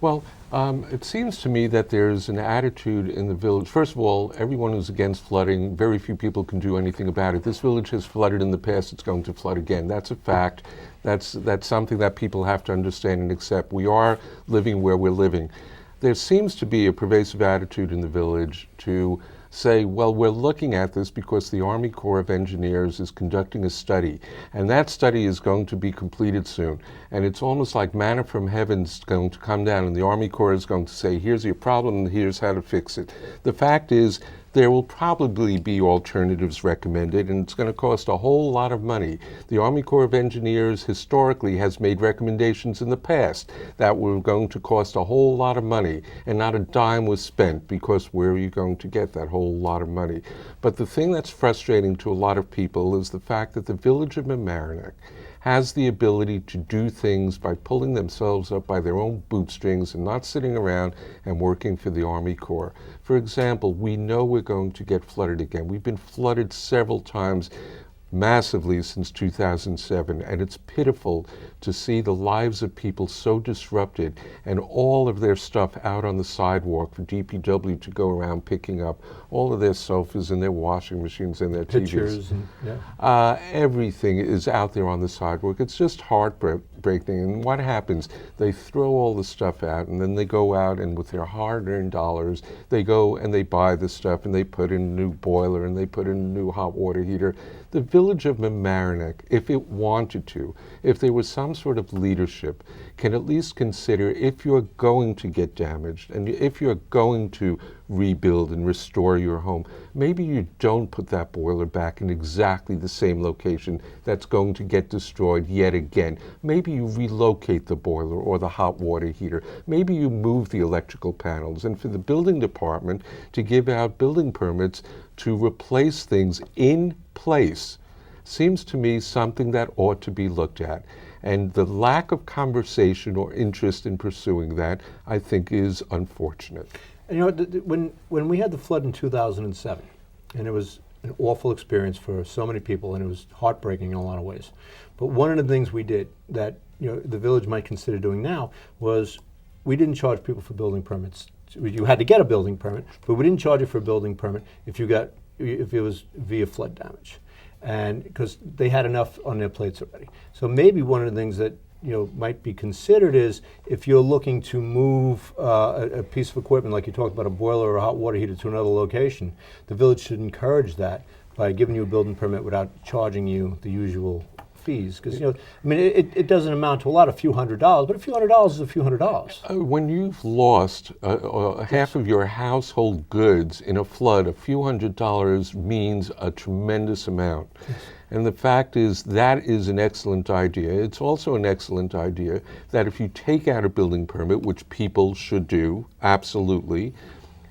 Well, it seems to me that there's an attitude in the village. First of all, everyone who's against flooding, very few people can do anything about it. This village has flooded in the past, it's going to flood again. That's a fact. That's something that people have to understand and accept. We are living where we're living. There seems to be a pervasive attitude in the village to say, well, we're looking at this because the Army Corps of Engineers is conducting a study, and that study is going to be completed soon. And it's almost like manna from heaven's going to come down, and the Army Corps is going to say, here's your problem, and here's how to fix it. The fact is, there will probably be alternatives recommended, and it's going to cost a whole lot of money. The Army Corps of Engineers historically has made recommendations in the past that were going to cost a whole lot of money, and not a dime was spent, because where are you going to get that whole lot of money? But the thing that's frustrating to a lot of people is the fact that the village of Mamaroneck has the ability to do things by pulling themselves up by their own bootstrings and not sitting around and working for the Army Corps. For example, we know we're going to get flooded again. We've been flooded several times massively since 2007, and it's pitiful to see the lives of people so disrupted and all of their stuff out on the sidewalk for DPW to go around picking up, all of their sofas and their washing machines and their Pictures TVs. and, yeah. Everything is out there on the sidewalk. It's just heartbreaking. And what happens? They throw all the stuff out, and then they go out and with their hard-earned dollars, they go and they buy the stuff, and they put in a new boiler, and they put in a new hot water heater. The village of Mamaroneck, if it wanted to, if there was some sort of leadership, can at least consider, if you're going to get damaged and if you're going to rebuild and restore your home, maybe you don't put that boiler back in exactly the same location that's going to get destroyed yet again. Maybe you relocate the boiler or the hot water heater. Maybe you move the electrical panels. And for the building department to give out building permits to replace things in place seems to me something that ought to be looked at. And the lack of conversation or interest in pursuing that, I think, is unfortunate. And you know, when we had the flood in 2007, and it was an awful experience for so many people, and it was heartbreaking in a lot of ways. But one of the things we did that the village might consider doing now was we didn't charge people for building permits. You had to get a building permit, but we didn't charge you for a building permit if it was via flood damage, and because they had enough on their plates already. So maybe one of the things that might be considered is if you're looking to move a piece of equipment, like you talked about a boiler or a hot water heater, to another location, the village should encourage that by giving you a building permit without charging you the usual fees. Because it doesn't amount to a few $100s, but a few $100s is a few $100s. When you've lost half of your household goods in a flood, a few $100s means a tremendous amount. Yes. And the fact is that is an excellent idea. It's also an excellent idea that if you take out a building permit, which people should do, absolutely,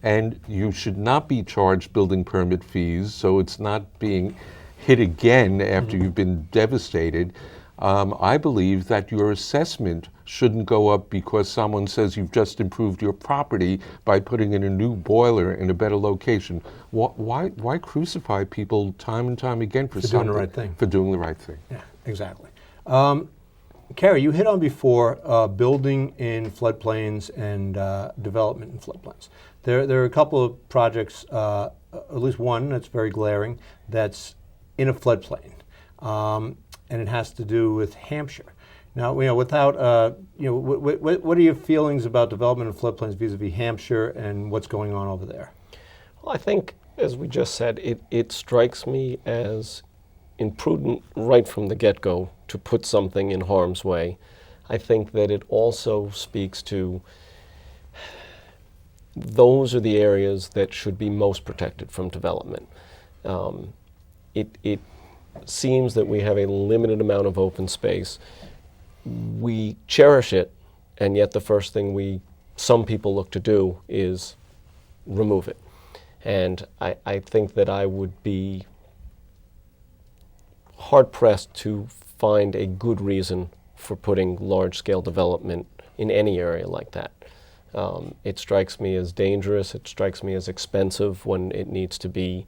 and you should not be charged building permit fees, so it's not being hit again after you've been devastated. I believe that your assessment shouldn't go up because someone says you've just improved your property by putting in a new boiler in a better location. Why crucify people time and time again for doing the right thing? For doing the right thing. Yeah, exactly. Carrie, you hit on before building in floodplains and development in floodplains. There are a couple of projects, at least one that's very glaring, that's in a floodplain, and it has to do with Hampshire. Now, without, what are your feelings about development of floodplains vis-a-vis Hampshire and what's going on over there? Well, I think, as we just said, it strikes me as imprudent right from the get-go to put something in harm's way. I think that it also speaks to those are the areas that should be most protected from development. It seems that we have a limited amount of open space. We cherish it, and yet the first thing some people look to do is remove it. And I think that I would be hard-pressed to find a good reason for putting large-scale development in any area like that. It strikes me as dangerous. It strikes me as expensive when it needs to be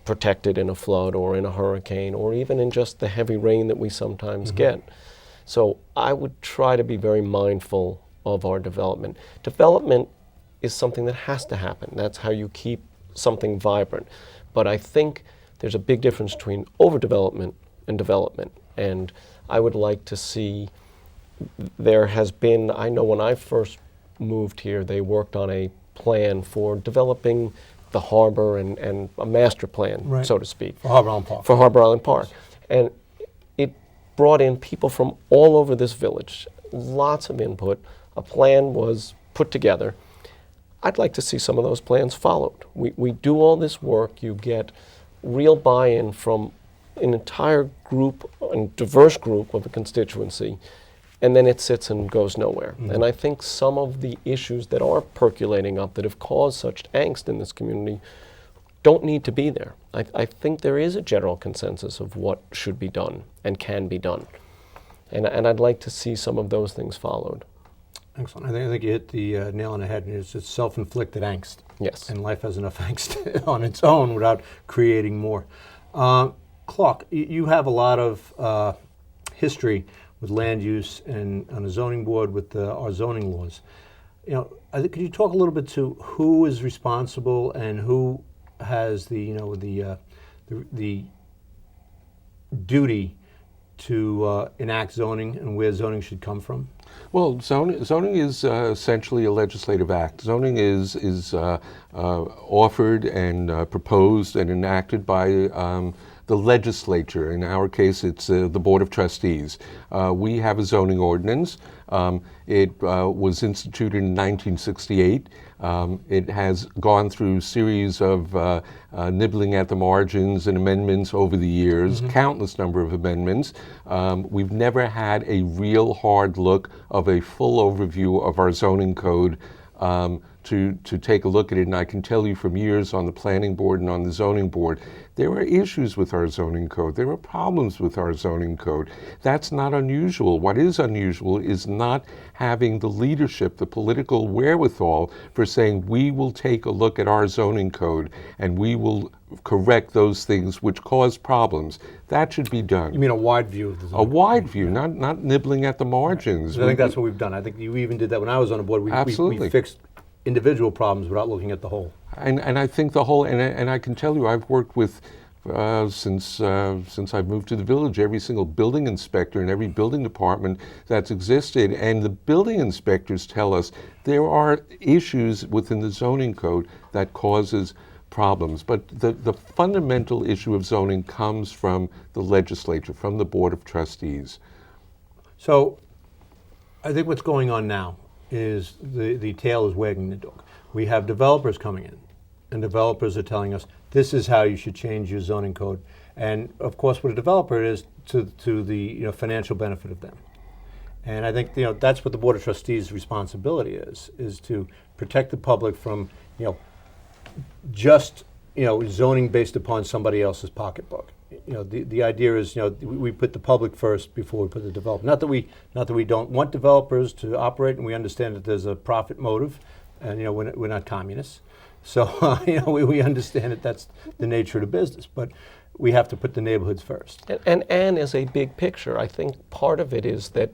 protected in a flood or in a hurricane or even in just the heavy rain that we sometimes get. So I would try to be very mindful of our development. Development is something that has to happen. That's how you keep something vibrant. But I think there's a big difference between overdevelopment and development. And I would like to see, there has been, I know when I first moved here, they worked on a plan for developing the harbor and a master plan, Right. so to speak. For Harbor Island Park. For Harbor Island Park. And it brought in people from all over this village, lots of input. A plan was put together. I'd like to see some of those plans followed. We do all this work, you get real buy-in from an entire group, a diverse group of a constituency, and then it sits and goes nowhere. And I think some of the issues that are percolating up that have caused such angst in this community don't need to be there. I think there is a general consensus of what should be done and can be done. And I'd like to see some of those things followed. Excellent. I think you hit the nail on the head. It's just self-inflicted angst. Yes. And life has enough angst on its own without creating more. Clark, you have a lot of history with land use and on a zoning board with our zoning laws. You know, could you talk a little bit to who is responsible and who has the duty to enact zoning and where zoning should come from? Well, zoning is essentially a legislative act. Zoning is offered and proposed and enacted by the legislature. In our case, it's the Board of Trustees. We have a zoning ordinance. It was instituted in 1968. It has gone through a series of nibbling at the margins and amendments over the years, countless number of amendments. We've never had a real hard look of a full overview of our zoning code to take a look at it. And I can tell you from years on the planning board and on the zoning board, there are issues with our zoning code. There are problems with our zoning code. That's not unusual. What is unusual is not having the leadership, the political wherewithal for saying we will take a look at our zoning code and we will correct those things which cause problems. That should be done. You mean a wide view of the A zoning? wide view, not nibbling at the margins. I think that's what we've done. I think you even did that when I was on the board. We Absolutely. fixed individual problems without looking at the whole. And I think the whole, and I can tell you, I've worked with, since I've moved to the village, every single building inspector and every building department that's existed, and the building inspectors tell us there are issues within the zoning code that causes problems. But the fundamental issue of zoning comes from the legislature, from the Board of Trustees. So I think what's going on now is the tail is wagging the dog. We have developers coming in, and developers are telling us, this is how you should change your zoning code. And of course, what a developer is to the financial benefit of them. And I think that's what the Board of Trustees' responsibility is to protect the public from just zoning based upon somebody else's pocketbook. The idea is we put the public first before we put the developer. Not that we don't want developers to operate, and we understand that there's a profit motive, and we're not communists. So we understand that that's the nature of the business, but we have to put the neighborhoods first. And as a big picture, I think part of it is that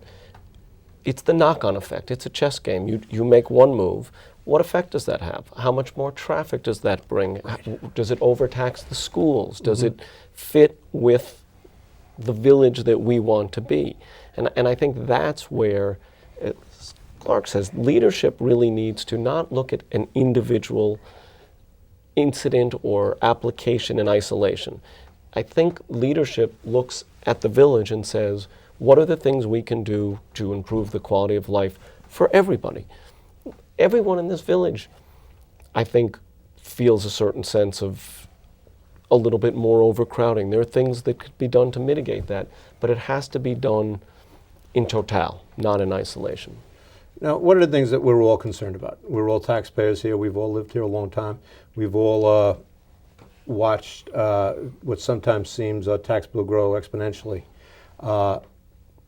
it's the knock-on effect. It's a chess game. You make one move. What effect does that have? How much more traffic does that bring? Right. Does it overtax the schools? Does it fit with the village that we want to be? And I think that's where, as Clark says, leadership really needs to not look at an individual incident or application in isolation. I think leadership looks at the village and says, what are the things we can do to improve the quality of life for everybody? Everyone in this village, I think, feels a certain sense of a little bit more overcrowding. There are things that could be done to mitigate that, but it has to be done in total, not in isolation. Now, what are the things that we're all concerned about? We're all taxpayers here. We've all lived here a long time. We've all watched what sometimes seems a tax bill grow exponentially,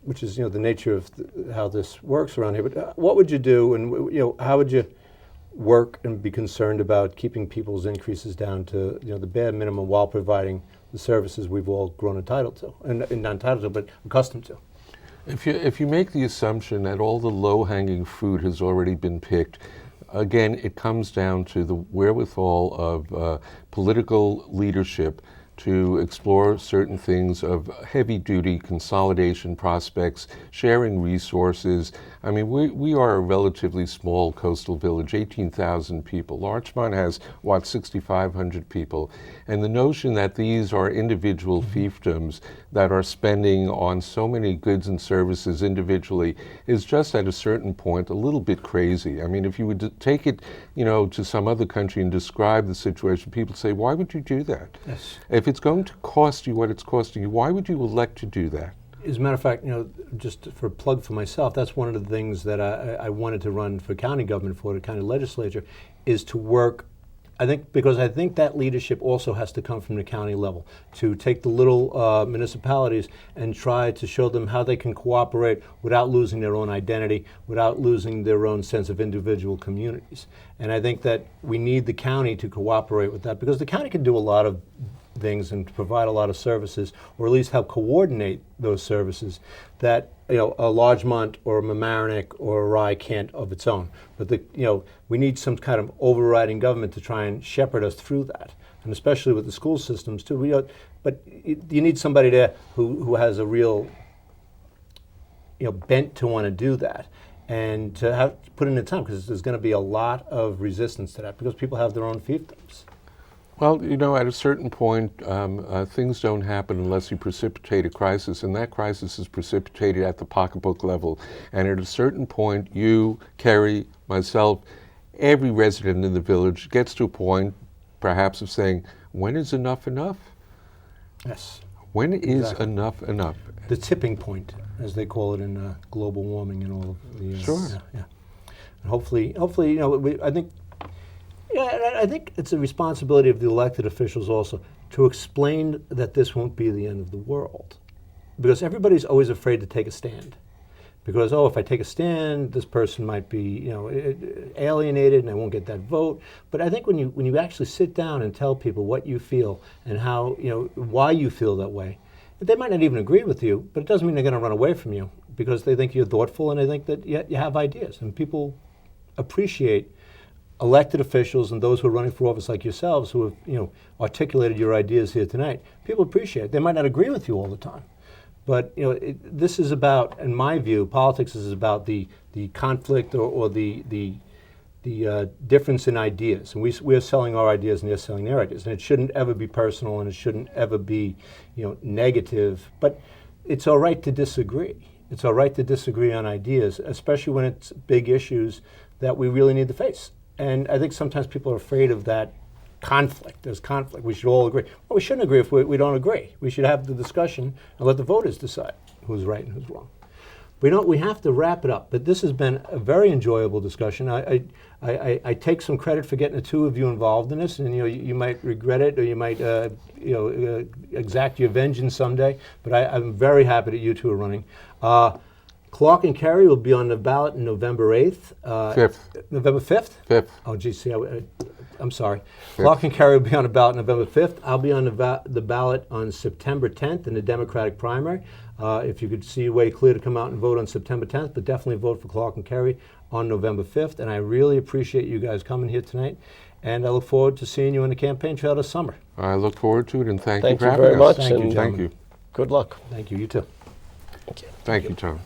which is the nature of how this works around here. But what would you do, and how would you work and be concerned about keeping people's increases down to the bare minimum while providing the services we've all grown entitled to, and not entitled to, but accustomed to? If you make the assumption that all the low-hanging fruit has already been picked, again, it comes down to the wherewithal of political leadership to explore certain things of heavy-duty consolidation prospects, sharing resources. I mean, we are a relatively small coastal village, 18,000 people. Larchmont has, 6,500 people. And the notion that these are individual fiefdoms that are spending on so many goods and services individually is just at a certain point a little bit crazy. I mean, if you would take it, to some other country and describe the situation, people say, why would you do that? Yes. If it's going to cost you what it's costing you, why would you elect to do that? As a matter of fact, just for a plug for myself, that's one of the things that I wanted to run for county government for, the county legislature, is to work, because I think that leadership also has to come from the county level, to take the little municipalities and try to show them how they can cooperate without losing their own identity, without losing their own sense of individual communities. And I think that we need the county to cooperate with that, because the county can do a lot of things and provide a lot of services, or at least help coordinate those services that a Larchmont or a Mamaroneck or a Rye can't of its own. But we need some kind of overriding government to try and shepherd us through that, and especially with the school systems too. But you need somebody there who has a real bent to want to do that, and to have to put in the time, because there's going to be a lot of resistance to that because people have their own fiefdoms. Well, at a certain point, things don't happen unless you precipitate a crisis, and that crisis is precipitated at the pocketbook level. And at a certain point, you, Kerry, myself, every resident in the village gets to a point, perhaps, of saying, when is enough enough? Yes. When is Exactly. enough enough? The tipping point, as they call it in global warming and all of the... Sure. Yeah. And hopefully, I think it's a responsibility of the elected officials also to explain that this won't be the end of the world. Because everybody's always afraid to take a stand. Because, if I take a stand, this person might be, alienated and I won't get that vote. But I think when you actually sit down and tell people what you feel and how, why you feel that way, they might not even agree with you, but it doesn't mean they're going to run away from you, because they think you're thoughtful and they think that you have ideas. And people appreciate elected officials and those who are running for office like yourselves, who have articulated your ideas here tonight. People appreciate it. They might not agree with you all the time, but this is about, in my view, politics is about the conflict or the difference in ideas. And we are selling our ideas and they're selling their ideas, and it shouldn't ever be personal and it shouldn't ever be negative. But it's all right to disagree. It's all right to disagree on ideas, especially when it's big issues that we really need to face. And I think sometimes people are afraid of that conflict. There's conflict. We should all agree. Well, we shouldn't agree if we don't agree. We should have the discussion and let the voters decide who's right and who's wrong. We have to wrap it up. But this has been a very enjoyable discussion. I take some credit for getting the two of you involved in this, and you might regret it, or you might exact your vengeance someday. But I'm very happy that you two are running. Clark and Kerry will be on the ballot on November 8th. 5th. November 5th? 5th. Oh, geez, see, I'm sorry. Clark and Kerry will be on the ballot November 5th. I'll be on the ballot on September 10th in the Democratic primary. If you could see a way clear to come out and vote on September 10th, but definitely vote for Clark and Kerry on November 5th. And I really appreciate you guys coming here tonight. And I look forward to seeing you on the campaign trail this summer. I look forward to it, and thank you Thank for you having very us. much. Thank you, and gentlemen. Thank you. Good luck. Thank you. You too. Thank you. Thank you, Tom.